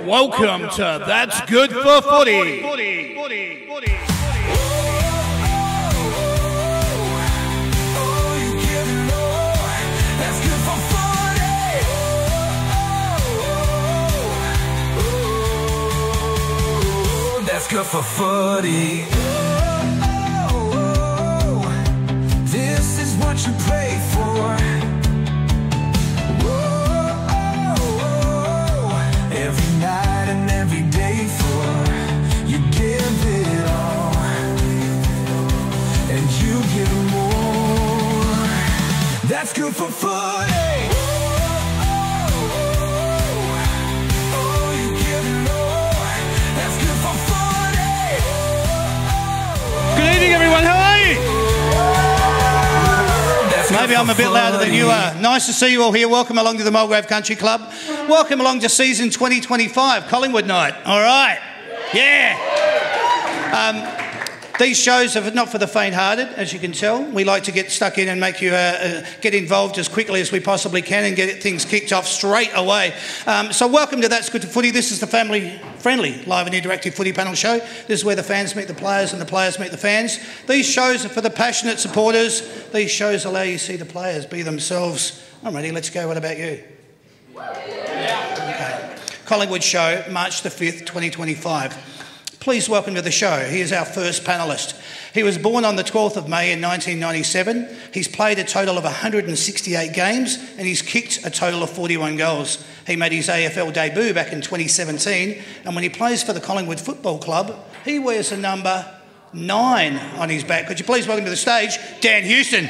Welcome to That's Good for Footy. That's good for footy. This is what you pray for. Every night and every day for you give it all, and you give more. That's good for footy. Good evening, everyone. How are you? Maybe I'm a bit louder than you are. Nice to see you all here. Welcome along to the Mulgrave Country Club. Welcome along to season 2025, Collingwood night. All right. Yeah. These shows are not for the faint-hearted, as you can tell. We like to get stuck in and make you get involved as quickly as we possibly can and get things kicked off straight away. So welcome to That's Good for Footy. This is the family-friendly live and interactive footy panel show. This is where the fans meet the players and the players meet the fans. These shows are for the passionate supporters. These shows allow you to see the players be themselves. I'm ready. Let's go. What about you? Okay. Collingwood show, March the 5th, 2025. Please welcome to the show. He is our first panellist. He was born on the 12th of May in 1997. He's played a total of 168 games and he's kicked a total of 41 goals. He made his AFL debut back in 2017, and when he plays for the Collingwood Football Club, he wears the number 9 on his back. Could you please welcome to the stage, Dan Houston.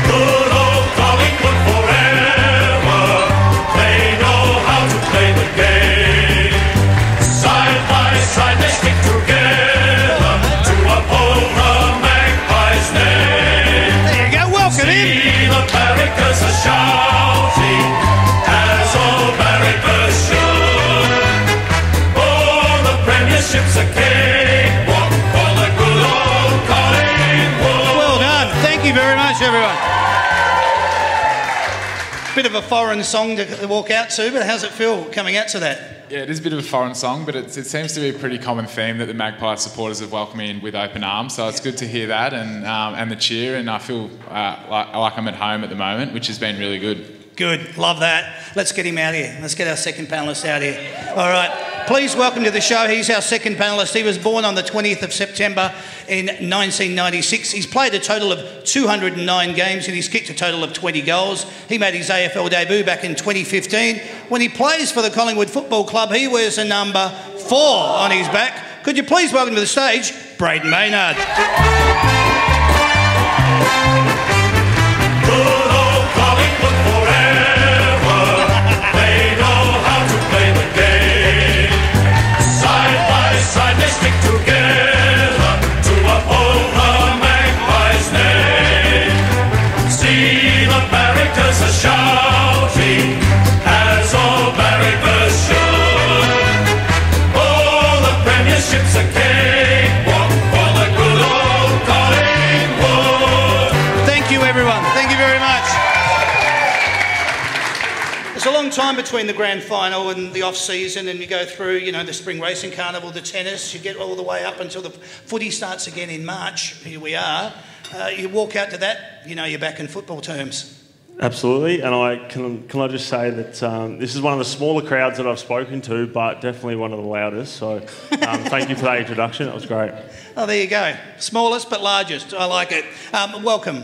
Good old Collingwood forever. They know how to play the game. Side by side they stick together to uphold the Magpies' name. There you go, welcome in. See the barrackers are shouting as all barrackers should. Oh, the premiership's a cakewalk for the good old Collingwood. Well done. Thank you very much, everyone. Bit of a foreign song to walk out to, but how's it feel coming out to that? Yeah, it is a bit of a foreign song, but it seems to be a pretty common theme that the Magpie supporters have welcomed me in with open arms. So it's good to hear that and the cheer, and I feel like I'm at home at the moment, which has been really good. Good, love that. Let's get him out here. Let's get our second panellist out here. All right, please welcome to the show. He's our second panellist. He was born on the 20th of September in 1996. He's played a total of 209 games and he's kicked a total of 20 goals. He made his AFL debut back in 2015. When he plays for the Collingwood Football Club, he wears a number 4 on his back. Could you please welcome to the stage, Braden Maynard. Good old Collingwood forever. They know how to play the game. Side by side they stick together to uphold the Magpies' name. See the barrackers are shouting as all barrackers should. Oh, the premiership's a cakewalk for the good old Collingwood. Thank you, everyone. Thank you very much. There's a long time between the grand final and the off-season, and you go through, you know, the spring racing carnival, the tennis, you get all the way up until the footy starts again in March. Here we are. You walk out to that, you know you're back in football terms. Absolutely, and can I just say that this is one of the smaller crowds that I've spoken to, but definitely one of the loudest. So thank you for that introduction. That was great. Oh, there you go. Smallest but largest. I like it. Welcome,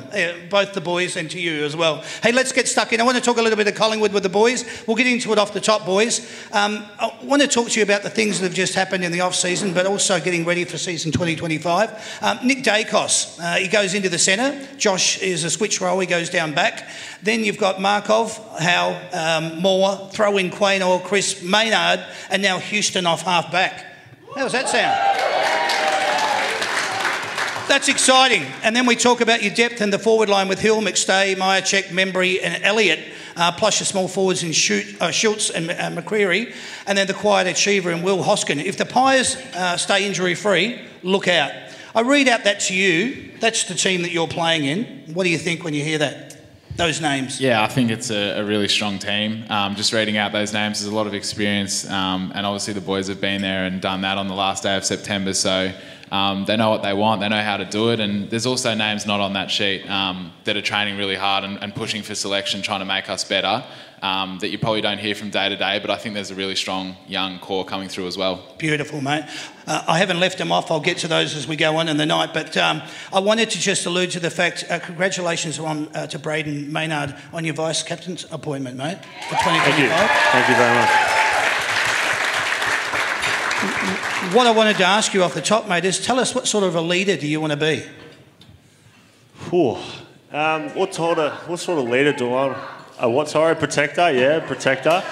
both the boys and to you as well. Hey, let's get stuck in. I want to talk a little bit of Collingwood with the boys. We'll get into it off the top, boys. I want to talk to you about the things that have just happened in the off-season, but also getting ready for season 2025. Nick Dacos, he goes into the centre. Josh is a switch role. He goes down back. Then you've got Markov, Howe, Moore, throw in Quain or Chris Maynard, and now Houston off half back. How does that sound? That's exciting. And then we talk about your depth in the forward line with Hill, McStay, Myercheck, Membry and Elliott, plus your small forwards in Schultz and McCreary, and then the quiet achiever in Will Hoskin. If the Pies stay injury-free, look out. I read out that to you. That's the team that you're playing in. What do you think when you hear that? Those names? Yeah, I think it's a really strong team. Just reading out those names, there's a lot of experience, and obviously the boys have been there and done that on the last day of September, so they know what they want, they know how to do it, and there's also names not on that sheet that are training really hard and pushing for selection, trying to make us better, that you probably don't hear from day to day, but I think there's a really strong young core coming through as well. Beautiful, mate. I haven't left them off. I'll get to those as we go on in the night, but I wanted to just allude to the fact, congratulations to Braden Maynard on your vice-captain's appointment, mate, for 2025. Thank you very much. What I wanted to ask you off the top, mate, is tell us what sort of a leader do you want to be? What sort of leader do I... Protector, yeah, protector.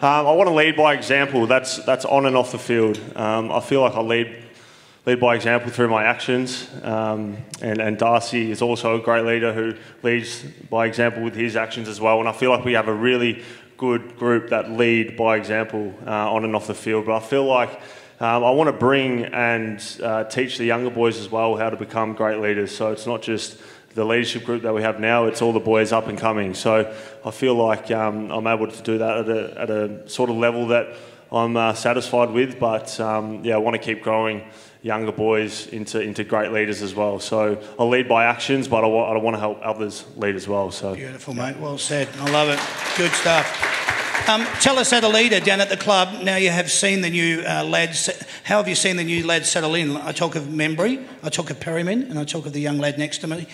I want to lead by example. That's on and off the field. I feel like I lead by example through my actions. And Darcy is also a great leader who leads by example with his actions as well. And I feel like we have a really good group that lead by example on and off the field. But I feel like I want to bring and teach the younger boys as well how to become great leaders. So it's not just the leadership group that we have now, it's all the boys up and coming. So I feel like I'm able to do that at a sort of level that I'm satisfied with, but I want to keep growing younger boys into great leaders as well. So I'll lead by actions, but I want to help others lead as well. So beautiful, mate. Well said. I love it. Good stuff. Tell us, as a leader down at the club, now you have seen the new lads. How have you seen the new lads settle in? I talk of Membry, I talk of Perryman, and I talk of the young lad next to me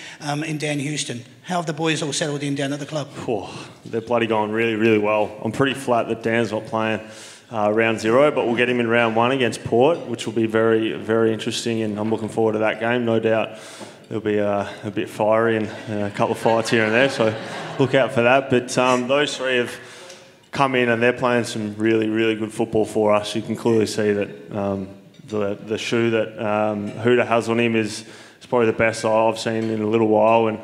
in Dan Houston. How have the boys all settled in down at the club? They're bloody going really, really well. I'm pretty flat that Dan's not playing round 0, but we'll get him in round 1 against Port, which will be very, very interesting, and I'm looking forward to that game. No doubt it'll be a bit fiery and a couple of fights here and there, so look out for that. But those three have come in and they're playing some really, really good football for us. You can clearly see that the shoe that Hooter has on him is probably the best I've seen in a little while. And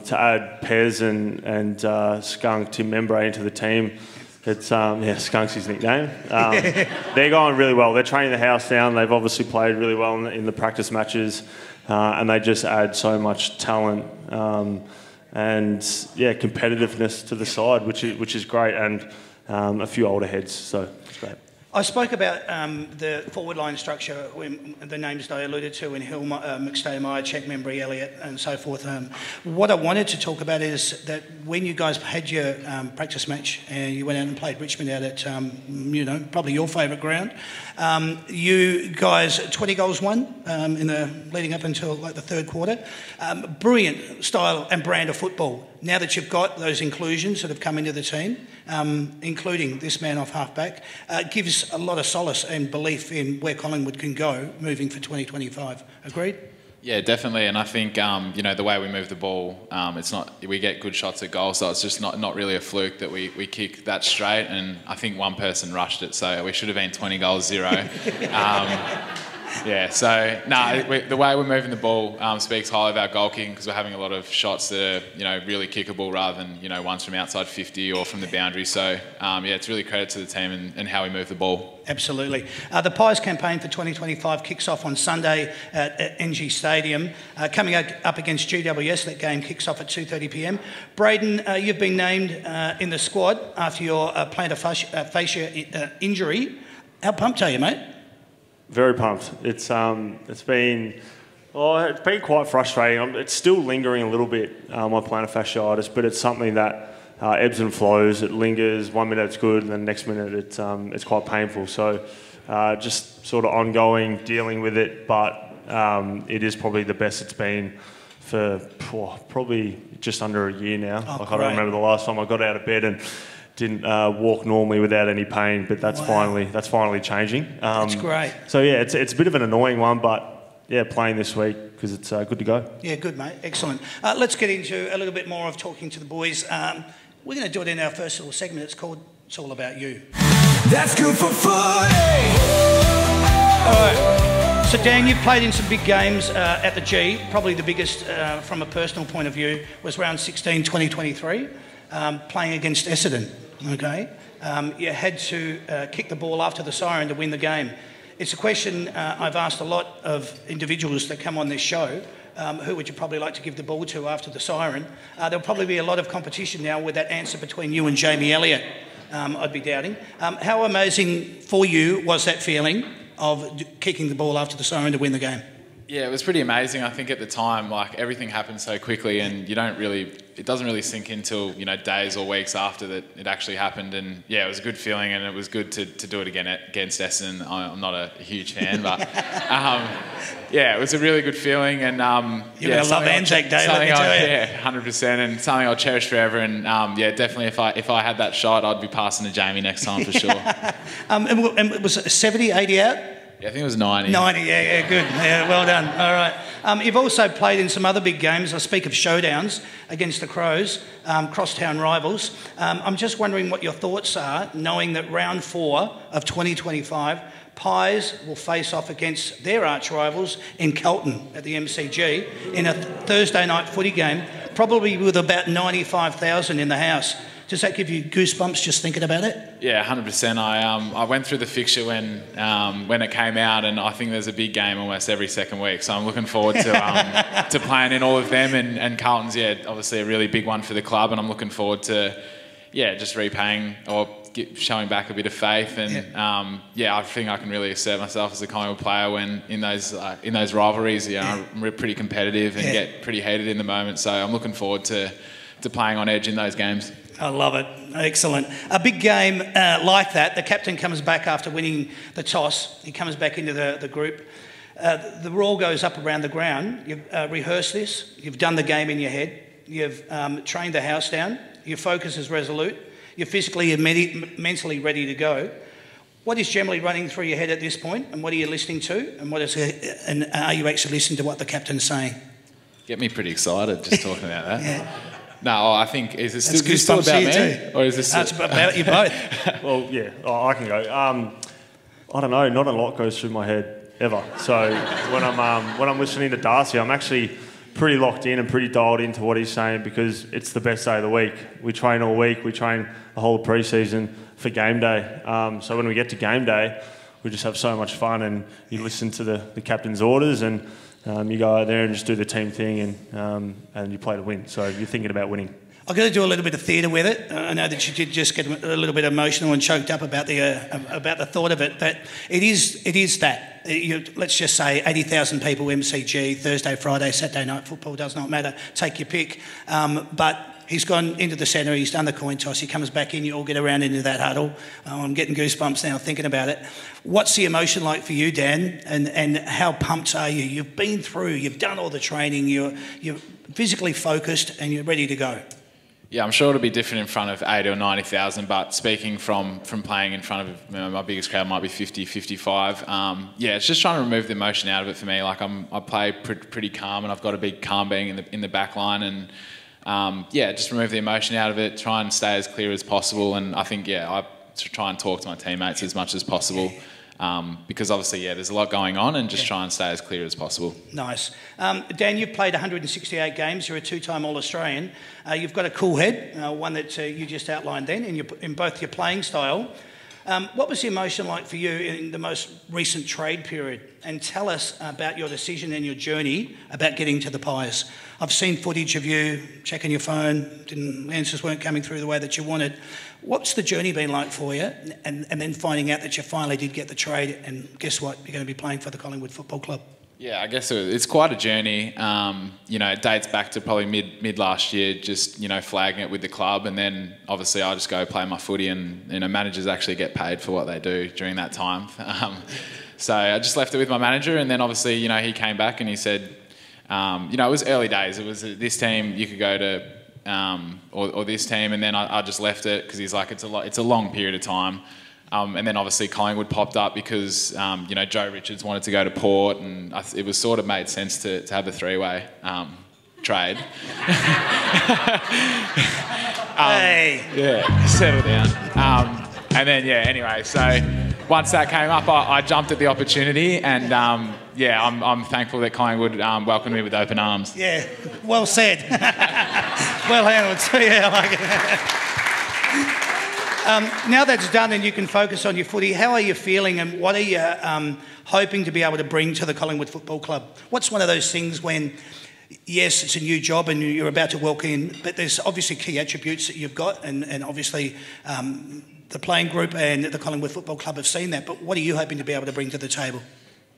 to add Pez and Skunk, Tim Membray into the team, it's Skunk's his nickname. They're going really well. They're training the house down. They've obviously played really well in the practice matches, and they just add so much talent. And competitiveness to the side, which is great, and a few older heads, so it's great. I spoke about the forward line structure, when the names that I alluded to in Hill, McStay, Myercheck, Membry, Elliott, and so forth. What I wanted to talk about is that when you guys had your practice match and you went out and played Richmond out at, probably your favourite ground, you guys 20 goals won in the leading up until like the third quarter. Brilliant style and brand of football. Now that you've got those inclusions that have come into the team, including this man off halfback, gives a lot of solace and belief in where Collingwood can go moving for 2025. Agreed? Yeah, definitely. And I think the way we move the ball, we get good shots at goal, so it's just not really a fluke that we kick that straight. And I think one person rushed it, so we should have been 20 goals 0. The way we're moving the ball speaks highly of our goal kicking, because we're having a lot of shots that are, really kickable rather than, ones from outside 50 or from the boundary. So, it's really credit to the team and how we move the ball. Absolutely. The Pies campaign for 2025 kicks off on Sunday at NG Stadium. Coming up against GWS, that game kicks off at 2:30 p.m. Braden, you've been named in the squad after your plantar fascia injury. How pumped are you, mate? Very pumped. It's been quite frustrating. It's still lingering a little bit, my plantar fasciitis, but it's something that ebbs and flows. It lingers. 1 minute it's good, and then the next minute it's quite painful. So just sort of ongoing dealing with it, but it is probably the best it's been for probably just under a year now. I don't remember the last time I got out of bed and didn't walk normally without any pain, but that's finally changing. That's great. So it's a bit of an annoying one, but playing this week because it's good to go. Yeah, good, mate. Excellent. Let's get into a little bit more of talking to the boys. We're going to do it in our first little segment. It's called It's All About You. That's good for footy. All right. So Dan, you've played in some big games at the G. Probably the biggest from a personal point of view was round 16, 2023, playing against Essendon, okay? You had to kick the ball after the siren to win the game. It's a question I've asked a lot of individuals that come on this show. Who would you probably like to give the ball to after the siren? There'll probably be a lot of competition now with that answer between you and Jamie Elliott, I'd be doubting. How amazing for you was that feeling of kicking the ball after the siren to win the game? Yeah, it was pretty amazing. I think at the time, like, everything happened so quickly, and it doesn't really sink in till, days or weeks after that it actually happened. And yeah, it was a good feeling, and it was good to do it again against Essendon. I'm not a huge fan, but yeah, it was a really good feeling. And you're gonna love Anzac Day, let me tell you. Yeah, 100%, and something I'll cherish forever. And yeah, definitely, if I had that shot, I'd be passing to Jamie next time for sure. And it was 70, 80 out. Yeah, I think it was 90. 90, yeah, good. Yeah, well done. All right. You've also played in some other big games. I speak of showdowns against the Crows, crosstown rivals. I'm just wondering what your thoughts are, knowing that round 4 of 2025, Pies will face off against their arch rivals in Kelton at the MCG in a Thursday night footy game, probably with about 95,000 in the house. Does that give you goosebumps just thinking about it? Yeah, 100%. I went through the fixture when it came out, and I think there's a big game almost every second week. So I'm looking forward to to playing in all of them. And Carlton's, yeah, obviously a really big one for the club, and I'm looking forward to, yeah, just repaying or showing back a bit of faith. And yeah, I think I can really assert myself as a Collingwood player when in those rivalries. I'm pretty competitive and get pretty heated in the moment. So I'm looking forward to playing on edge in those games. I love it. Excellent. A big game like that, the captain comes back after winning the toss. He comes back into the group. The roar goes up around the ground. You've rehearsed this. You've done the game in your head. You've trained the house down. Your focus is resolute. You're physically and mentally ready to go. What is generally running through your head at this point, and what are you listening to, and are you actually listening to what the captain's saying? Get me pretty excited just talking about that. Yeah. No, I think, is it still about me? Too. Or is this... It's about you both. Well, yeah, I can go. I don't know, not a lot goes through my head ever. So when I'm listening to Darcy, I'm actually pretty locked in and pretty dialed into what he's saying, because it's the best day of the week. We train all week, we train the whole of pre-season for game day. So when we get to game day, we just have so much fun, and you listen to the captain's orders, and you go out there and just do the team thing, and you play to win. So you're thinking about winning. I've got to do a little bit of theatre with it. I know that you did just get a little bit emotional and choked up about the thought of it, but it is that. Let's just say 80,000 people, MCG, Thursday, Friday, Saturday night football, does not matter. Take your pick. But he's gone into the centre, he's done the coin toss, he comes back in, you all get around into that huddle. I'm getting goosebumps now thinking about it. What's the emotion like for you, Dan, and how pumped are you? You've been through, you've done all the training, you're physically focused and you're ready to go. Yeah, I'm sure it'll be different in front of 80 or 90,000, but speaking from playing in front of, my biggest crowd might be 50, 55. Yeah, it's just trying to remove the emotion out of it for me. Like I play pretty calm, and I've got a big calm being in the back line, and yeah, just remove the emotion out of it, try and stay as clear as possible. And I think, yeah, I try and talk to my teammates as much as possible. Because obviously, yeah, there's a lot going on, and just try and stay as clear as possible. Nice. Dan, you've played 168 games. You're a two-time All-Australian. You've got a cool head, one that you just outlined then, in both your playing style. What was the emotion like for you in the most recent trade period? And tell us about your decision and your journey about getting to the Pies. I've seen footage of you checking your phone, answers weren't coming through the way that you wanted. What's the journey been like for you? And then finding out that you finally did get the trade, and guess what? You're going to be playing for the Collingwood Football Club. Yeah, I guess it's quite a journey. It dates back to probably mid last year, just, flagging it with the club, and then obviously I just go play my footy, and, managers actually get paid for what they do during that time. So I just left it with my manager, and then obviously, he came back and he said, it was early days. It was this team you could go to, or this team, and then I just left it because he's like, it's a long period of time. And then obviously Collingwood popped up because, Joe Richards wanted to go to Port, and it was sort of made sense to have the three-way trade. Hey! Yeah, settle down. And then, yeah, anyway, so once that came up, I jumped at the opportunity, and yeah, I'm thankful that Collingwood welcomed me with open arms. Yeah, well said. Well handled. So, yeah, I like it. Now that's done and you can focus on your footy, how are you feeling and what are you hoping to be able to bring to the Collingwood Football Club? What's one of those things when, yes, it's a new job and you're about to walk in, but there's obviously key attributes that you've got and obviously the playing group and the Collingwood Football Club have seen that, but what are you hoping to be able to bring to the table?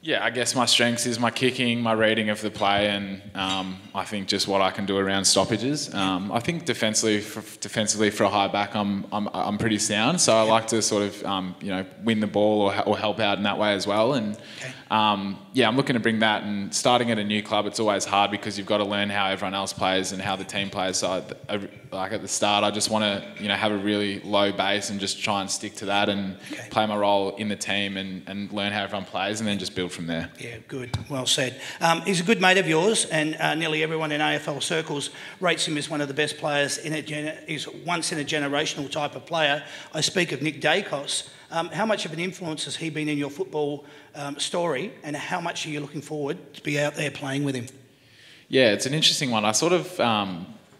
Yeah, I guess my strengths is my kicking, my reading of the play, and I think just what I can do around stoppages. I think defensively for a high back, I'm pretty sound. So I like to sort of win the ball or help out in that way as well. And yeah, I'm looking to bring that. And starting at a new club, it's always hard because you've got to learn how everyone else plays and how the team plays. So like at the start, I just want to have a really low base and just try and stick to that and play my role in the team and learn how everyone plays and then just build from there. Yeah, good. Well said. He's a good mate of yours, and nearly everyone in AFL circles rates him as one of the best players he's once in a generational type of player. I speak of Nick Dacos. How much of an influence has he been in your football story, and how much are you looking forward to be out there playing with him? Yeah, it's an interesting one. I sort of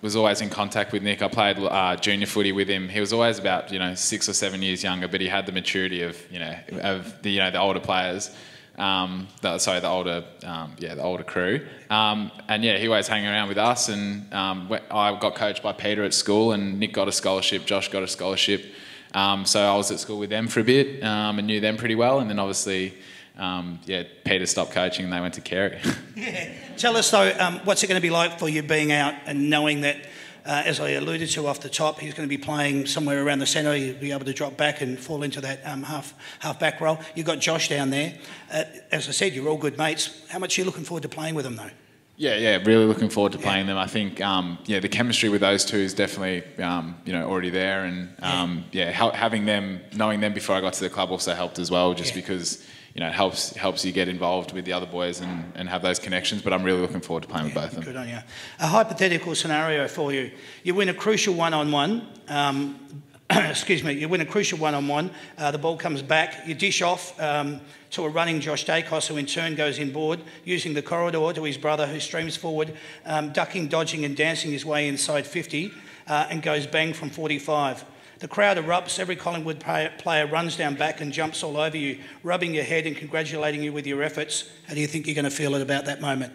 was always in contact with Nick. I played junior footy with him. He was always about 6 or 7 years younger, but he had the maturity of the older players. The older crew. And yeah, he always hang around with us. And I got coached by Peter at school, and Nick got a scholarship. Josh got a scholarship. So I was at school with them for a bit and knew them pretty well. And then obviously, Peter stopped coaching and they went to Kerry. Yeah. Tell us though, what's it going to be like for you being out and knowing that, as I alluded to off the top, he's going to be playing somewhere around the centre. You'll be able to drop back and fall into that half back role. You've got Josh down there. As I said, you're all good mates. How much are you looking forward to playing with them though? Yeah, really looking forward to playing them. I think, the chemistry with those two is definitely, already there. And, having them, knowing them before I got to the club also helped as well, just because, it helps you get involved with the other boys and have those connections. But I'm really looking forward to playing with both of them. Good on you. A hypothetical scenario for you. You win a crucial one-on-one. You win a crucial one-on-one. The ball comes back. You dish off to a running Josh Dacos, who in turn goes inboard, using the corridor to his brother, who streams forward, ducking, dodging and dancing his way inside 50 and goes bang from 45. The crowd erupts. Every Collingwood player runs down back and jumps all over you, rubbing your head and congratulating you with your efforts. How do you think you're going to feel at about that moment?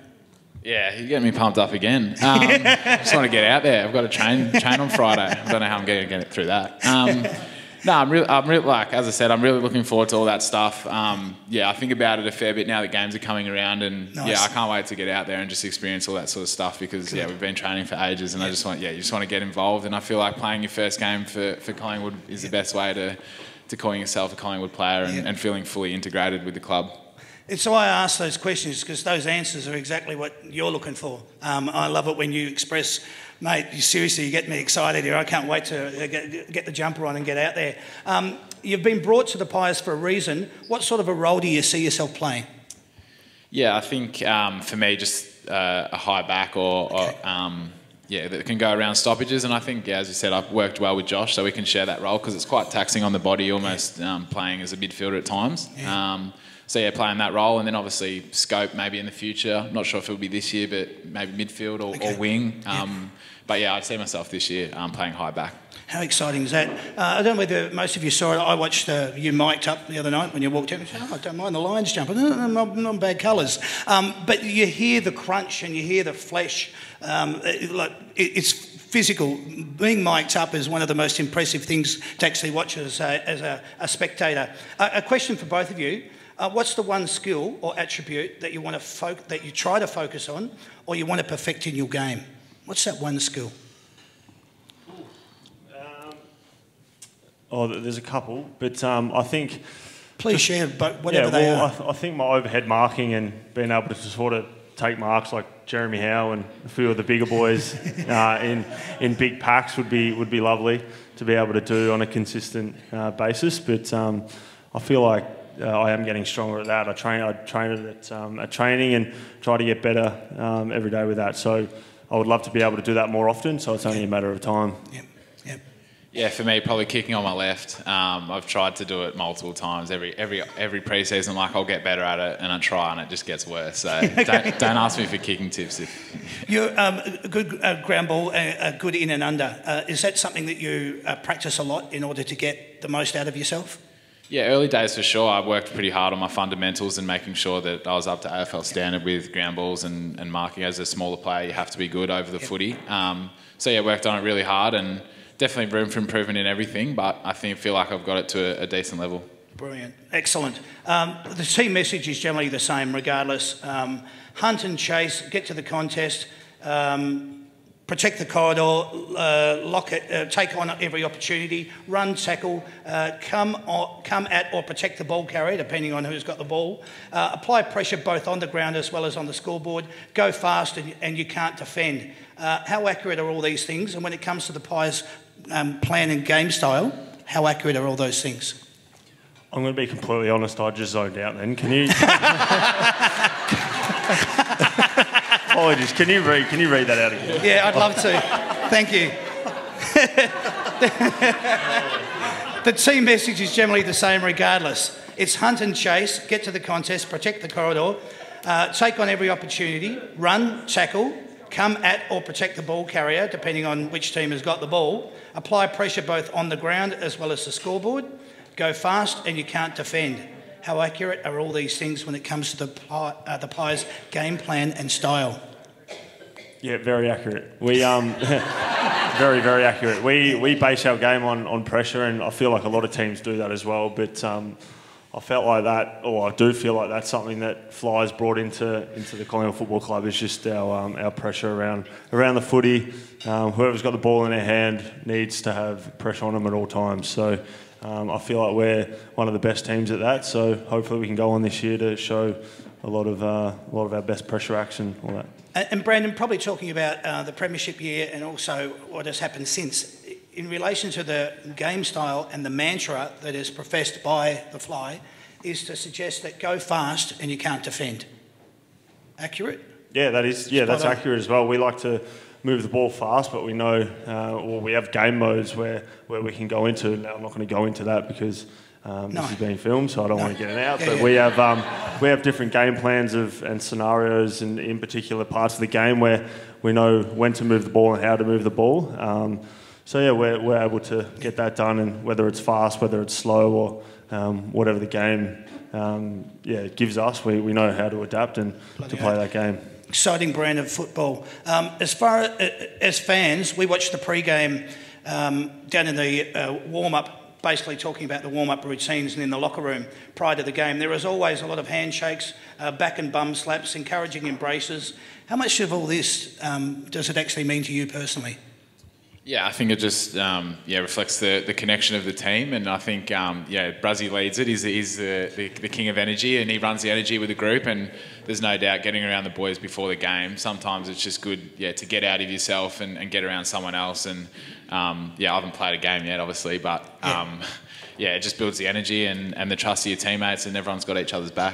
Yeah, you're getting me pumped up again. I just want to get out there. I've got to train on Friday. I don't know how I'm going to get it through that. I'm really, as I said, I'm really looking forward to all that stuff. I think about it a fair bit now that games are coming around, and I can't wait to get out there and just experience all that sort of stuff because we've been training for ages, and I just want, you just want to get involved, and I feel like playing your first game for Collingwood is the best way to calling yourself a Collingwood player and feeling fully integrated with the club. It's why I ask those questions, because those answers are exactly what you're looking for. I love it when you express, mate, you get me excited here. I can't wait to get the jumper on and get out there. You've been brought to the Pies for a reason. What sort of a role do you see yourself playing? Yeah, I think for me, just a high back that can go around stoppages. And I think, as you said, I've worked well with Josh, so we can share that role because it's quite taxing on the body, almost playing as a midfielder at times. Yeah. Playing that role, and then obviously scope maybe in the future. I'm not sure if it'll be this year, but maybe midfield or wing. But I see myself this year playing high back. How exciting is that? I don't know whether most of you saw it. I watched you mic'd up the other night when you walked in. I don't mind the Lions jumping. Not bad colours. But you hear the crunch and you hear the flesh. It's physical. Being mic'd up is one of the most impressive things to actually watch as a spectator. A question for both of you. What's the one skill or attribute that you want to that you try to focus on, or you want to perfect in your game? What's that one skill? There's a couple, but I think. Please share whatever they are. I think my overhead marking and being able to sort of take marks like Jeremy Howe and a few of the bigger boys in big packs would be lovely to be able to do on a consistent basis. But I feel like. I am getting stronger at that. I train it at training and try to get better every day with that. So I would love to be able to do that more often. So it's only a matter of time. Yep. Yeah, for me, probably kicking on my left. I've tried to do it multiple times. Every pre-season, like, I'll get better at it, and I try, and it just gets worse. So don't ask me for kicking tips. You're a good ground ball, good in and under. Is that something that you practice a lot in order to get the most out of yourself? Yeah, early days for sure. I worked pretty hard on my fundamentals and making sure that I was up to AFL standard with ground balls and marking. As a smaller player, you have to be good over the footy. So yeah, worked on it really hard, and definitely room for improvement in everything, but I feel like I've got it to a decent level. Brilliant. Excellent. The team message is generally the same regardless. Hunt and chase, get to the contest, protect the corridor, lock it, take on every opportunity, run, tackle, come at or protect the ball carrier, depending on who's got the ball, apply pressure both on the ground as well as on the scoreboard, go fast and you can't defend. How accurate are all these things? And when it comes to the Pies' plan and game style, how accurate are all those things? I'm going to be completely honest, I just zoned out then. Can you... Apologies, can you read that out again? Yeah, I'd love to. Thank you. The team message is generally the same regardless. It's hunt and chase, get to the contest, protect the corridor, take on every opportunity, run, tackle, come at or protect the ball carrier, depending on which team has got the ball, apply pressure both on the ground as well as the scoreboard, go fast and you can't defend. How accurate are all these things when it comes to the Pies' game plan and style? Yeah, very accurate. We very, very accurate. We base our game on pressure, and I feel like a lot of teams do that as well. But I felt like that, or I do feel like that's something that Fly's brought into the Collingwood Football Club, is just our pressure around the footy. Whoever's got the ball in their hand needs to have pressure on them at all times. So I feel like we're one of the best teams at that. So hopefully we can go on this year to show a lot of our best pressure action, all that. And Brandon, probably talking about the premiership year and also what has happened since, in relation to the game style and the mantra that is professed by the Fly, is to suggest that go fast and you can't defend. Accurate? Yeah, that is. Yeah, that's accurate as well. We like to move the ball fast, but we know, we have game modes where we can go into. Now, I'm not going to go into that because this is being filmed, so I don't want to get it out. But we have different game plans and scenarios, and in particular parts of the game where we know when to move the ball and how to move the ball. So yeah, we're able to get that done, and whether it's fast, whether it's slow, or whatever the game gives us, we know how to adapt and to play that game. Exciting brand of football. As far as fans, we watched the pre-game down in the warm-up, basically talking about the warm-up routines and in the locker room prior to the game. There is always a lot of handshakes, back and bum slaps, encouraging embraces. How much of all this does it actually mean to you personally? Yeah, I think it just reflects the connection of the team, and I think Brazzy leads it. He's the king of energy, and he runs the energy with the group. And there's no doubt getting around the boys before the game. Sometimes it's just good, to get out of yourself and get around someone else. And I haven't played a game yet, obviously, but it just builds the energy and the trust of your teammates, and everyone's got each other's back.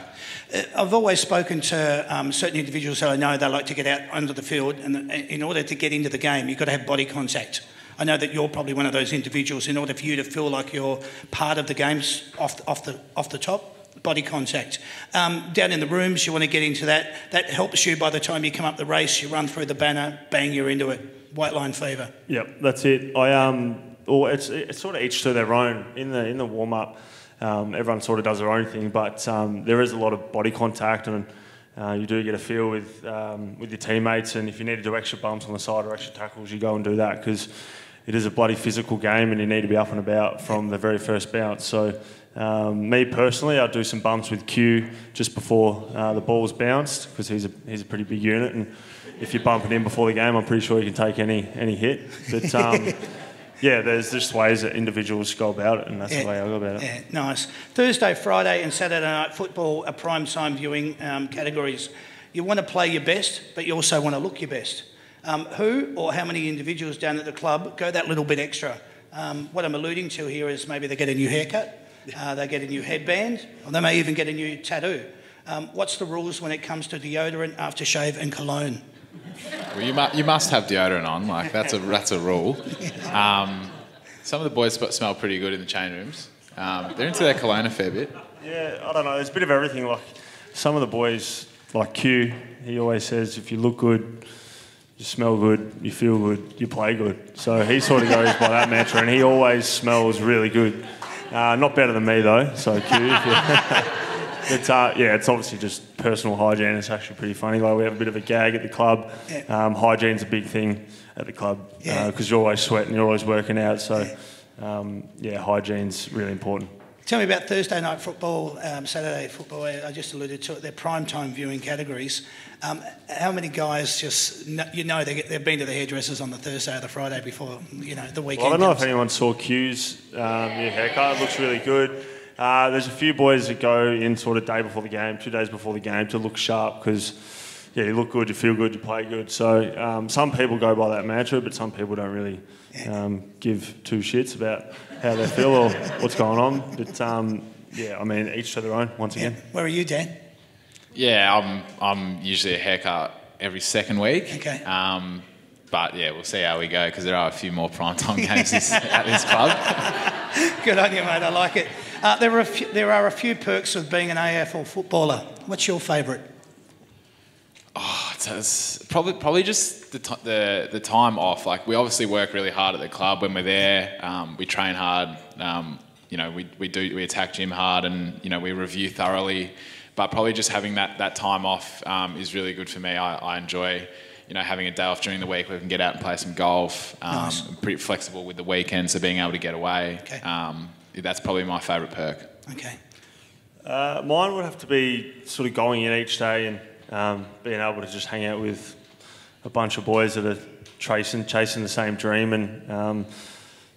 I've always spoken to certain individuals that I know they like to get out onto the field, and in order to get into the game, you've got to have body contact. I know that you're probably one of those individuals. In order for you to feel like you're part of the games off the top, body contact. Down in the rooms, you want to get into that. That helps you by the time you come up the race, you run through the banner, bang, you're into it. White line fever. Yep, that's it. It's sort of each to their own. In the warm up, everyone sort of does their own thing, but there is a lot of body contact, and you do get a feel with your teammates. And if you need to do extra bumps on the side or extra tackles, you go and do that, because it is a bloody physical game, and you need to be up and about from the very first bounce. So me personally, I do some bumps with Q just before the ball's bounced, because he's a pretty big unit, and if you bump it in before the game, I'm pretty sure you can take any hit. But there's just ways that individuals go about it, and that's the way I go about it. Yeah, nice. Thursday, Friday and Saturday night football are prime time viewing categories. You want to play your best, but you also want to look your best. Who or how many individuals down at the club go that little bit extra? What I'm alluding to here is maybe they get a new haircut, they get a new headband, or they may even get a new tattoo. What's the rules when it comes to deodorant, aftershave and cologne? Well, you must have deodorant on. Like that's a rule. Some of the boys smell pretty good in the change rooms. They're into their cologne a fair bit. Yeah, I don't know. There's a bit of everything. Like some of the boys, like Q, he always says, if you look good, you smell good, you feel good, you play good. So he sort of goes by that mantra, and he always smells really good. Not better than me though. So Q. But yeah, it's obviously just personal hygiene. It's actually pretty funny. Like we have a bit of a gag at the club. Yeah. Hygiene's a big thing at the club because you're always sweating, you're always working out. So yeah, hygiene's really important. Tell me about Thursday night football, Saturday football. I just alluded to it. They're prime time viewing categories. How many guys just they've been to the hairdressers on the Thursday or the Friday before the weekend? Well, I don't know if anyone saw Q's new haircut. It looks really good. There's a few boys that go in sort of day before the game, 2 days before the game to look sharp because you look good, you feel good, you play good. So some people go by that mantra, but some people don't really give two shits about how they feel or what's going on. But I mean, each to their own. Once again. Where are you, Dan? Yeah, I'm usually a haircut every second week. Okay. But yeah, we'll see how we go because there are a few more primetime games at this club. Good on you, mate. I like it. There are a few perks of being an AFL footballer. What's your favourite? Oh, it's probably just the time off. Like we obviously work really hard at the club when we're there. We train hard. We attack gym hard, and we review thoroughly. But probably just having that time off is really good for me. I enjoy having a day off during the week where we can get out and play some golf. Nice. I'm pretty flexible with the weekend, so being able to get away. Okay. That's probably my favourite perk. Okay. Mine would have to be sort of going in each day and being able to just hang out with a bunch of boys that are chasing the same dream. And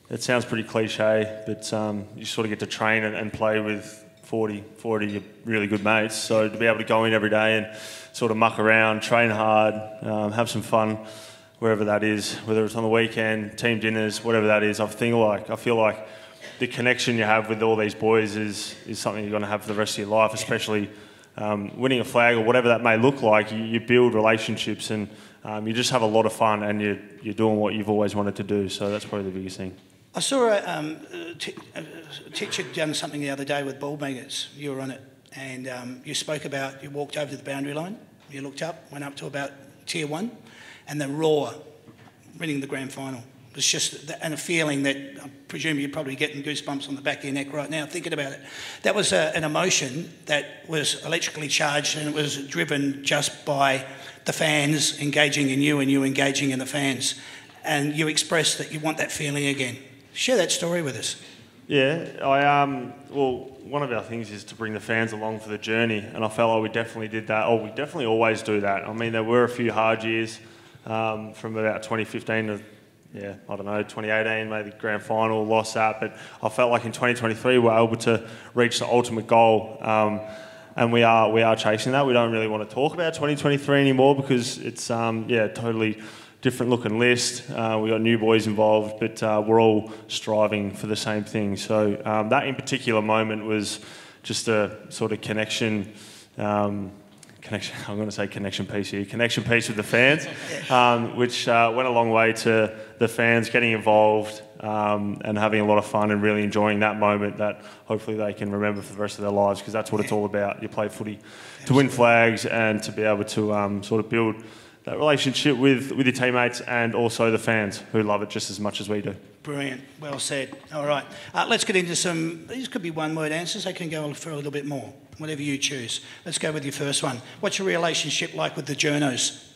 it sounds pretty cliche, but you sort of get to train and play with 40 really good mates. So to be able to go in every day and sort of muck around, train hard, have some fun, wherever that is, whether it's on the weekend, team dinners, whatever that is, I feel like the connection you have with all these boys is something you're going to have for the rest of your life, especially winning a flag or whatever that may look like. You build relationships and you just have a lot of fun, and you're doing what you've always wanted to do. So that's probably the biggest thing. I saw a teacher done something the other day with ball beaters. You were on it, and you spoke about you walked over to the boundary line, you looked up, went up to about tier 1, and the roar, winning the grand final. It was just and a feeling that I presume you're probably getting goosebumps on the back of your neck right now thinking about it. That was an emotion that was electrically charged, and it was driven just by the fans engaging in you and you engaging in the fans. And you expressed that you want that feeling again. Share that story with us. Yeah, well, one of our things is to bring the fans along for the journey, and I felt like we definitely did that. We definitely always do that. I mean, there were a few hard years from about 2015 to 2018, maybe grand final, lost that. But I felt like in 2023 we were able to reach the ultimate goal, and we are chasing that. We don't really want to talk about 2023 anymore because it's totally different looking list. We got new boys involved, but we're all striving for the same thing. So that in particular moment was just a sort of connection. I'm going to say connection piece here. Connection piece with the fans, which went a long way to the fans getting involved and having a lot of fun and really enjoying that moment that hopefully they can remember for the rest of their lives, because that's what it's all about. You play footy to win flags and to be able to sort of build that relationship with your teammates and also the fans who love it just as much as we do. Brilliant. Well said. All right. Let's get into some... These could be one-word answers. They can go for a little bit more, whatever you choose. Let's go with your first one. What's your relationship like with the journos?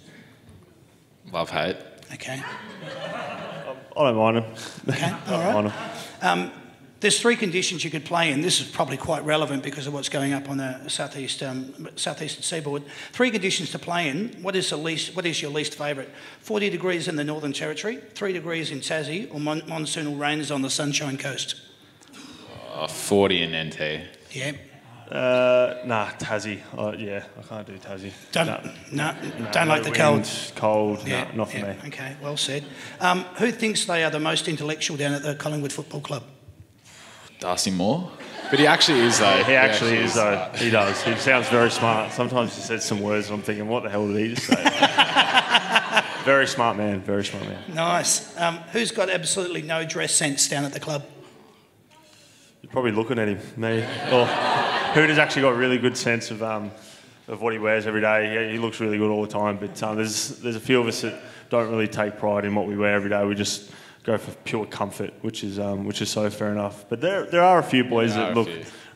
Love, hate. Okay. I don't mind them. Okay, all right. There's 3 conditions you could play in. This is probably quite relevant because of what's going up on the southeastern seaboard. 3 conditions to play in. What is your least favourite? 40 degrees in the Northern Territory, 3 degrees in Tassie, or monsoonal rains on the Sunshine Coast? 40 in NT. Yeah. Tassie. I can't do Tassie. Don't like the cold. Cold, yeah, not for me. Okay, well said. Who thinks they are the most intellectual down at the Collingwood Football Club? Darcy Moore? But he actually is, though. He actually is, though. He does. He sounds very smart. Sometimes he says some words and I'm thinking, what the hell did he just say? Very smart man, very smart man. Nice. Who's got absolutely no dress sense down at the club? You're probably looking at him, me. Or Hooter's actually got a really good sense of what he wears every day. He looks really good all the time, but there's a few of us that don't really take pride in what we wear every day. We just go for pure comfort, which is so fair enough. But there are a few boys that look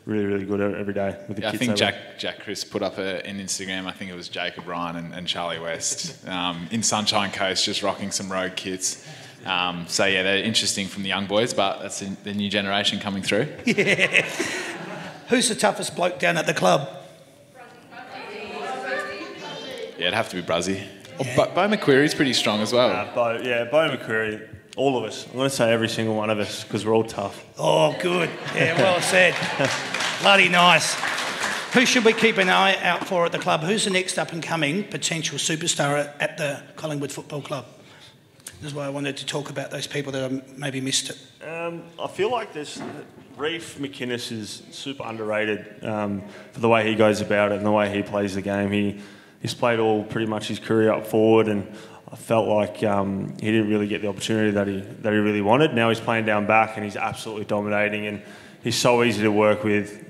really, really good every day with the kids. I think Jack Chris put up an Instagram. I think it was Jacob Ryan and Charlie West in Sunshine Coast, just rocking some road kits. So yeah, they're interesting from the young boys, but that's the new generation coming through. Yeah. Who's the toughest bloke down at the club? Yeah, it'd have to be Bruzzy. Yeah. Bo McQuarrie's pretty strong as well. Bo McQuarrie, all of us. I'm going to say every single one of us, because we're all tough. Oh, good. Yeah, well said. Bloody nice. Who should we keep an eye out for at the club? Who's the next up-and-coming potential superstar at the Collingwood Football Club? This is why I wanted to talk about those people that I maybe missed it. I feel like Reef McInnes is super underrated for the way he goes about it and the way he plays the game. He's played pretty much his career up forward, and I felt like he didn't really get the opportunity that he really wanted. Now he's playing down back and he's absolutely dominating, and he's so easy to work with.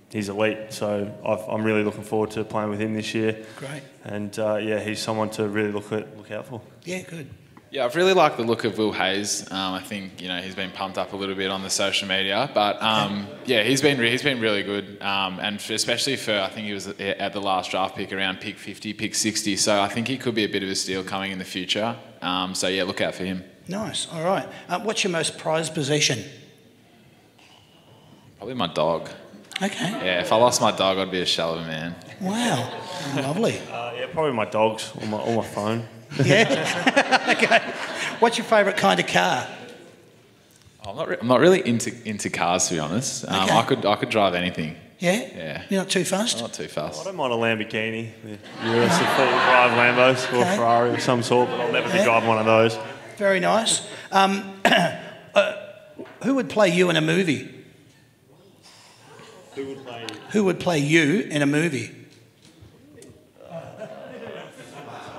He's elite, so I'm really looking forward to playing with him this year. Great. And he's someone to really look out for. Yeah, good. Yeah, I've really liked the look of Will Hayes. I think he's been pumped up a little bit on the social media, but he's been really good, and especially for, I think he was at the last draft pick around pick 50, pick 60. So I think he could be a bit of a steal coming in the future. So yeah, look out for him. Nice. All right. What's your most prized possession? Probably my dog. Okay. Yeah, if I lost my dog, I'd be a shell of a man. Wow. Lovely. Probably my dogs or my phone. Yeah. Okay. What's your favourite kind of car? I'm not really into cars, to be honest. Okay. I could drive anything. Yeah? Yeah. You're not too fast? I'm not too fast. I don't mind a Lamborghini. US full drive Lambos or a Ferrari of some sort, but I'll never be driving one of those. Very nice. Who would play you in a movie? Who would play you in a movie?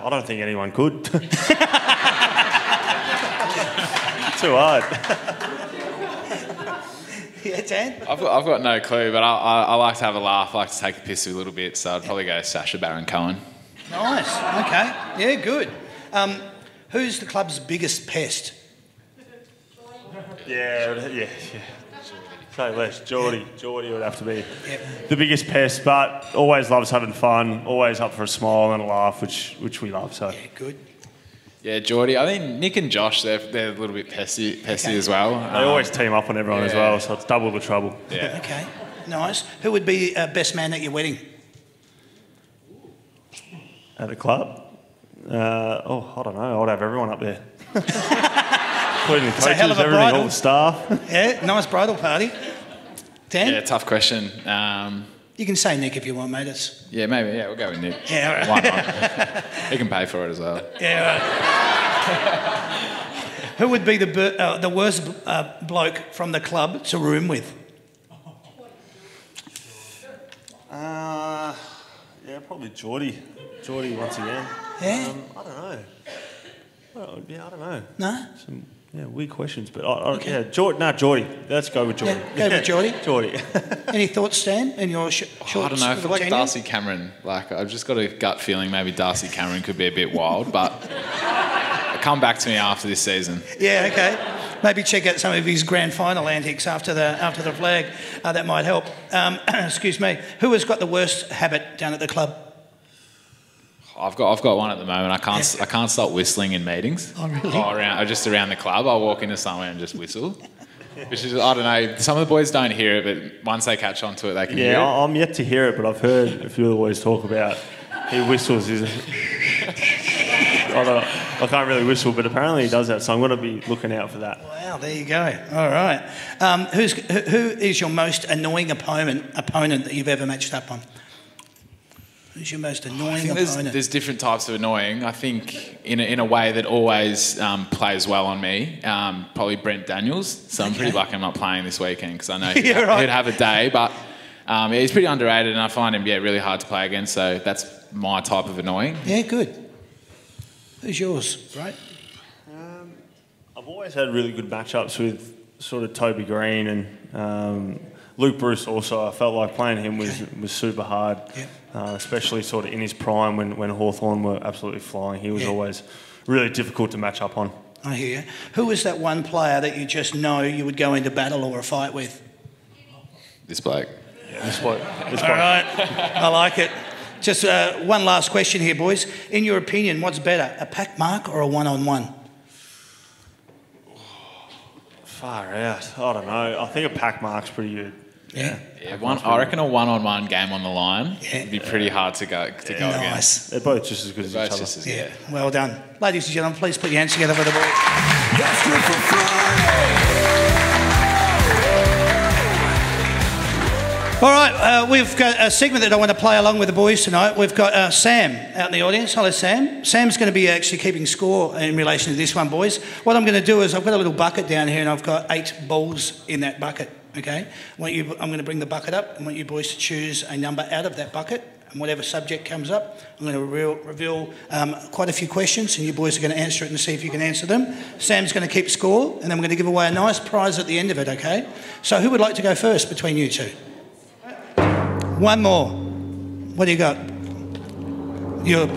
I don't think anyone could. Too hard. Yeah, Dan? I've got no clue, but I like to have a laugh. I like to take the piss a little bit, so I'd probably go Sacha Baron Cohen. Nice. Okay. Yeah, good. Who's the club's biggest pest? Yeah. Say less. Geordie would have to be the biggest pest, but always loves having fun, always up for a smile and a laugh, which we love. So yeah, good. Yeah, Geordie. I mean, Nick and Josh, they're a little bit pesty as well. They always team up on everyone as well, so it's double the trouble. Yeah. Okay, nice. Who would be best man at your wedding? At the club? I don't know. I'd have everyone up there. Including the coaches, hell of a everything, bridal. all the staff. Yeah, nice bridal party. Dan? Yeah, tough question. You can say Nick if you want, mate. Yeah, maybe. Yeah, we'll go with Nick. Yeah, all right. Why not? He can pay for it as well. Yeah, right. Who would be the worst bloke from the club to room with? Probably Geordie. Geordie once again. Yeah? I don't know. Well, I don't know. No? Some weird questions, but Geordie. Let's go with Geordie. Yeah, go with Geordie. Geordie. Any thoughts, Stan, in your short I don't know. I feel like tenure? Darcy Cameron. Like, I've just got a gut feeling maybe Darcy Cameron could be a bit wild, but come back to me after this season. Yeah, okay. Maybe check out some of his grand final antics after the flag. That might help. Excuse me. Who has got the worst habit down at the club? I've got one at the moment. I can't stop whistling in meetings. Oh, really? Just around the club. I'll walk into somewhere and just whistle. Which is, I don't know, some of the boys don't hear it, but once they catch on to it, they can hear it. Yeah, I'm yet to hear it, but I've heard a few of the boys talk about he whistles. I can't really whistle, but apparently he does that, so I'm going to be looking out for that. Wow, there you go. All right. Who is your most annoying opponent that you've ever matched up on? Who's your most annoying opponent? There's different types of annoying. I think in a way that always plays well on me, probably Brent Daniels. So I'm pretty lucky I'm not playing this weekend because I know he'd have a day. But he's pretty underrated, and I find him really hard to play against. So that's my type of annoying. Yeah, good. Who's yours, right? I've always had really good matchups with sort of Toby Green and Luke Bruce also. I felt like playing him was super hard, especially sort of in his prime when Hawthorn were absolutely flying. He was always really difficult to match up on. I hear you. Who was that one player that you just know you would go into battle or a fight with? This bloke. Yeah, this bloke. All right, I like it. Just one last question here, boys. In your opinion, what's better, a pack mark or a one-on-one? Far out. I don't know. I think a pack mark's pretty good. Yeah. I reckon a one-on-one game on the line would be pretty hard to go Nice. against. They're both just as good as each Both other. just as- Yeah, well done. Ladies and gentlemen, please put your hands together for the boys. That's good for Friday. All right, we've got a segment that I want to play along with the boys tonight. We've got Sam out in the audience. Hello, Sam. Sam's going to be actually keeping score in relation to this one, boys. What I'm going to do is I've got a little bucket down here and I've got 8 balls in that bucket, okay? I'm going to bring the bucket up. I want you boys to choose a number out of that bucket, and whatever subject comes up, I'm going to reveal quite a few questions, and you boys are going to answer it and see if you can answer them. Sam's going to keep score, and then I'm going to give away a nice prize at the end of it, okay? So who would like to go first between you two? One more. What do you got? You're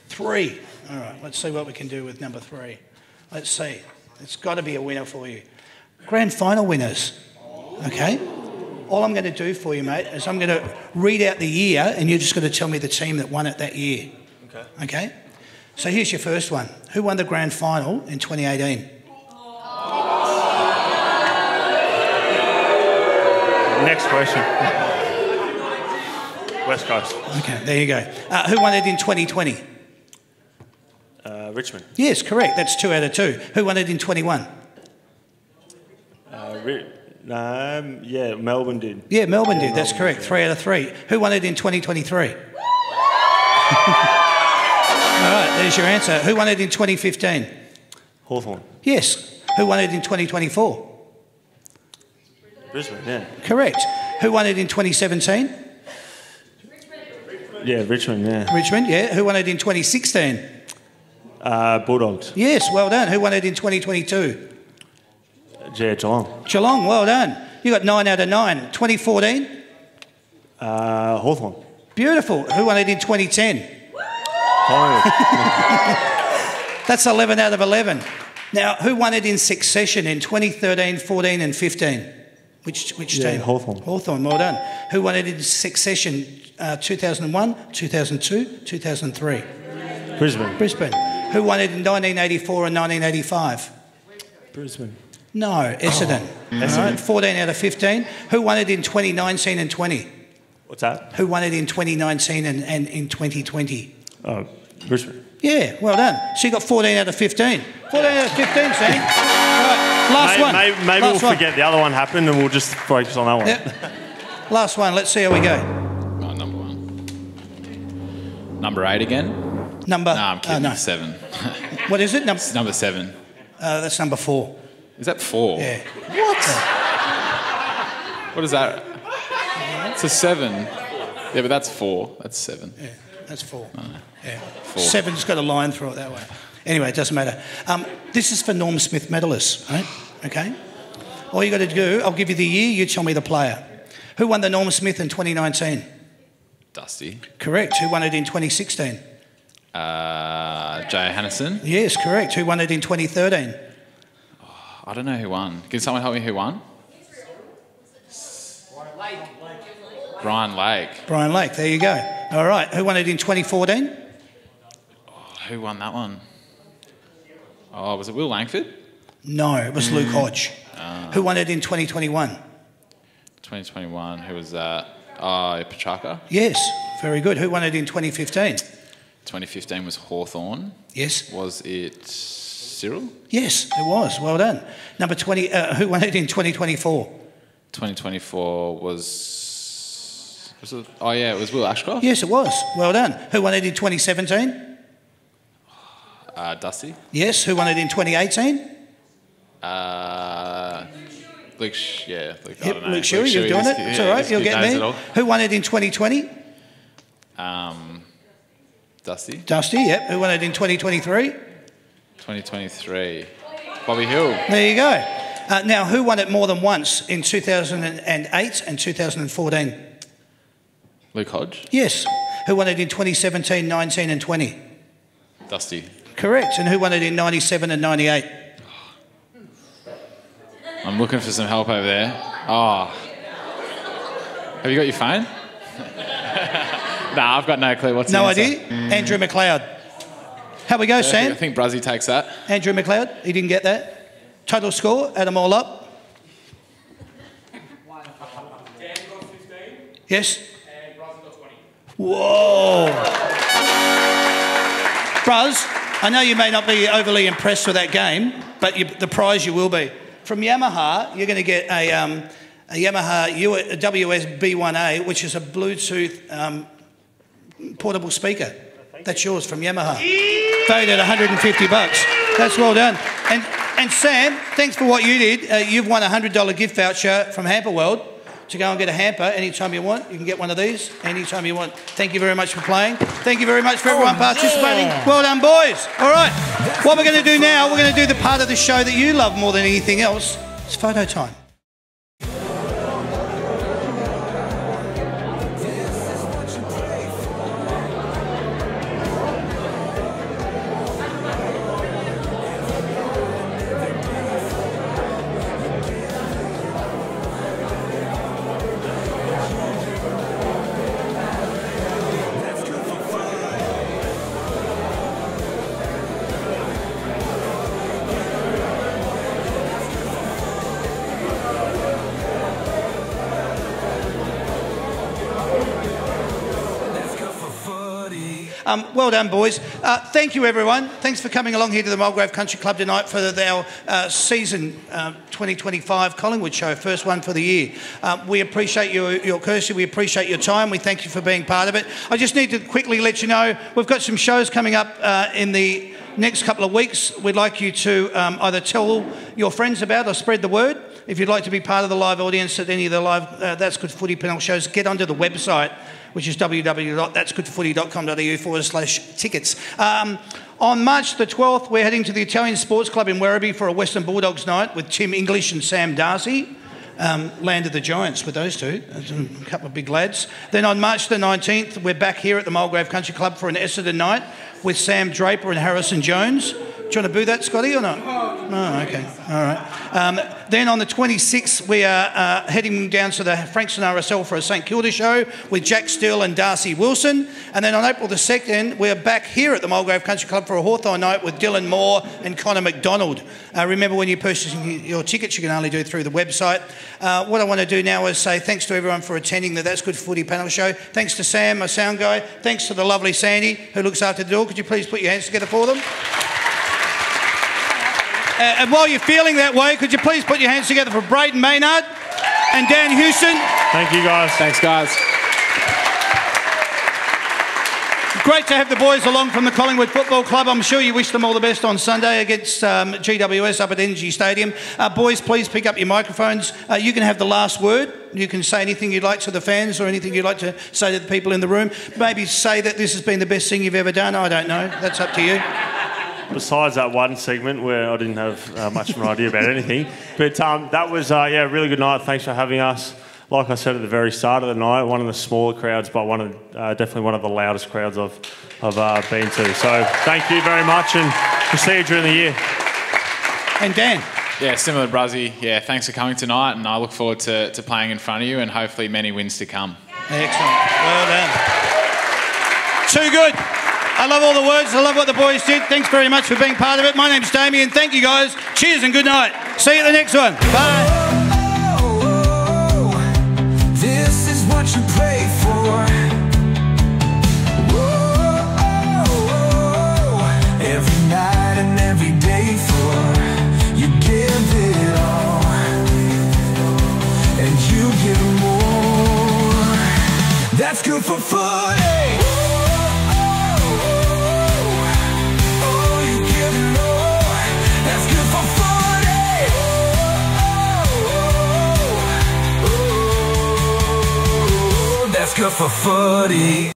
3. All right, let's see what we can do with number 3. Let's see. It's got to be a winner for you. Grand final winners. Okay? All I'm going to do for you, mate, is I'm going to read out the year and you're just going to tell me the team that won it that year. Okay? Okay? So here's your first one. Who won the grand final in 2018? Next question. West Coast. Okay, there you go. Who won it in 2020? Richmond. Yes, correct. That's 2 out of 2. Who won it in 21? Yeah, Melbourne did. Yeah, Melbourne did. That's correct. 3 out of 3. Who won it in 2023? All right, there's your answer. Who won it in 2015? Hawthorn. Yes. Who won it in 2024? Brisbane, yeah. Correct. Who won it in 2017? Yeah, Richmond, yeah. Richmond, yeah. Who won it in 2016? Bulldogs. Yes, well done. Who won it in 2022? Yeah, Geelong. Geelong, well done. You got 9 out of 9. 2014? Hawthorn. Beautiful. Who won it in 2010? Collingwood. That's 11 out of 11. Now, who won it in succession in 2013, 14 and 15? Which team? Hawthorn. Hawthorn, well done. Who won it in succession 2001, 2002, 2003? Brisbane. Brisbane. Who won it in 1984 and 1985? Brisbane. No, Essendon. All right, 14 out of 15. Who won it in 2019 and 20? What's that? Who won it in 2019 and in 2020? Oh, Brisbane. Yeah, well done. So you got 14 out of 15. 14 out of 15, Sam. All right, last one. Maybe Last we'll one. forget the other one happened and we'll just focus on that one. Yep. Last one. Let's see how we go. Oh, number 1. Number 8 again? Number. No, I'm kidding. no. 7. What is it? Number 7. That's number 4. Is that 4? Yeah. What is that? It's a 7. Yeah, but that's 4. That's 7. Yeah, that's 4. Yeah. 4. 7's got a line through it that way. Anyway, it doesn't matter. This is for Norm Smith medalists, right? Okay? All you got to do, I'll give you the year, you tell me the player. Who won the Norm Smith in 2019? Dusty. Correct. Who won it in 2016? Jay Hannison. Yes, correct. Who won it in 2013? I don't know who won. Can someone help me who won? Brian Lake. Brian Lake, there you go. All right. Who won it in 2014? Who won that one? Oh, was it Will Langford? No, it was Luke Hodge. Who won it in 2021? 2021. Who was that? Petrarca. Yes, very good. Who won it in 2015? 2015 was Hawthorn. Yes. Was it Cyril? Yes, it was. Well done. Number 20. Who won it in 2024? 2024 was it? Oh yeah, it was Will Ashcroft. Yes, it was. Well done. Who won it in 2017? Dusty. Yes. Who won it in 2018? Luke. I Yep, don't know. Luke Shuey, you're doing it. It's all right. You'll get me. Who won it in 2020? Dusty. Dusty, yep. Who won it in 2023? 2023. Bobby Hill. There you go. Now, who won it more than once in 2008 and 2014? Luke Hodge. Yes. Who won it in 2017, 19 and 20? Dusty. Correct. And who won it in 97 and 98? I'm looking for some help over there. Oh. Have you got your phone? Nah, I've got no clue. What's the answer? idea? Andrew McLeod. How we go, Sam? I think Bruzzy takes that. Andrew McLeod, he didn't get that. Total score, add them all up. Dan got 15. Yes? And Bryson got 20. Whoa. Bruz, I know you may not be overly impressed with that game, but the prize you will be. From Yamaha, you're going to get a Yamaha WS B1A, which is a Bluetooth portable speaker. That's yours from Yamaha. Valued at $150. That's well done. And Sam, thanks for what you did. You've won a $100 gift voucher from Hamper World to go and get a hamper anytime you want. You can get one of these anytime you want. Thank you very much for playing. Thank you very much for everyone participating. Yeah. Well done, boys. All right. What we're going to do now, we're going to do the part of the show that you love more than anything else. It's photo time. Well done, boys. Thank you, everyone. Thanks for coming along here to the Mulgrave Country Club tonight for our season 2025 Collingwood show, first one for the year. We appreciate your courtesy. We appreciate your time. We thank you for being part of it. I just need to quickly let you know we've got some shows coming up in the next couple of weeks. We'd like you to either tell your friends about or spread the word. If you'd like to be part of the live audience at any of the live That's Good Footy panel shows, get onto the website, which is www.that'sgoodfooty.com.au/tickets. On March the 12th, we're heading to the Italian Sports Club in Werribee for a Western Bulldogs night with Tim English and Sam Darcy. Land of the Giants with those two, a couple of big lads. Then on March the 19th, we're back here at the Mulgrave Country Club for an Essendon night with Sam Draper and Harrison Jones. Do you want to boo that, Scotty, or not? Oh, okay. All right. Then on the 26th, we are heading down to the Frankston RSL for a St Kilda show with Jack Steele and Darcy Wilson. And then on April the 2nd, we're back here at the Mulgrave Country Club for a Hawthorn night with Dylan Moore and Connor McDonald. Remember, when you're purchasing your tickets, you can only do it through the website. What I want to do now is say thanks to everyone for attending the That's Good Footy panel show. Thanks to Sam, my sound guy. Thanks to the lovely Sandy, who looks after the door. Could you please put your hands together for them? And while you're feeling that way, could you please put your hands together for Braden Maynard and Dan Houston? Thank you, guys. Thanks, guys. Great to have the boys along from the Collingwood Football Club. I'm sure you wish them all the best on Sunday against GWS up at Energy Stadium. Boys, please pick up your microphones. You can have the last word. You can say anything you'd like to the fans or anything you'd like to say to the people in the room. Maybe say that this has been the best thing you've ever done. I don't know. That's up to you. Besides that one segment where I didn't have much of an idea about anything. But that was, a really good night. Thanks for having us. Like I said at the very start of the night, one of the smaller crowds, but definitely one of the loudest crowds I've been to. So thank you very much, and we'll see you during the year. And Dan? Yeah, similar to Bruzzy. Yeah, thanks for coming tonight, and I look forward to playing in front of you and hopefully many wins to come. Excellent. Well done. Too good. I love all the words. I love what the boys did. Thanks very much for being part of it. My name's Damien. Thank you, guys. Cheers and good night. See you at the next one. Bye. This is what you pray for. Every night and every day for. You give it all, and you give more. That's good for footy. Good for footy.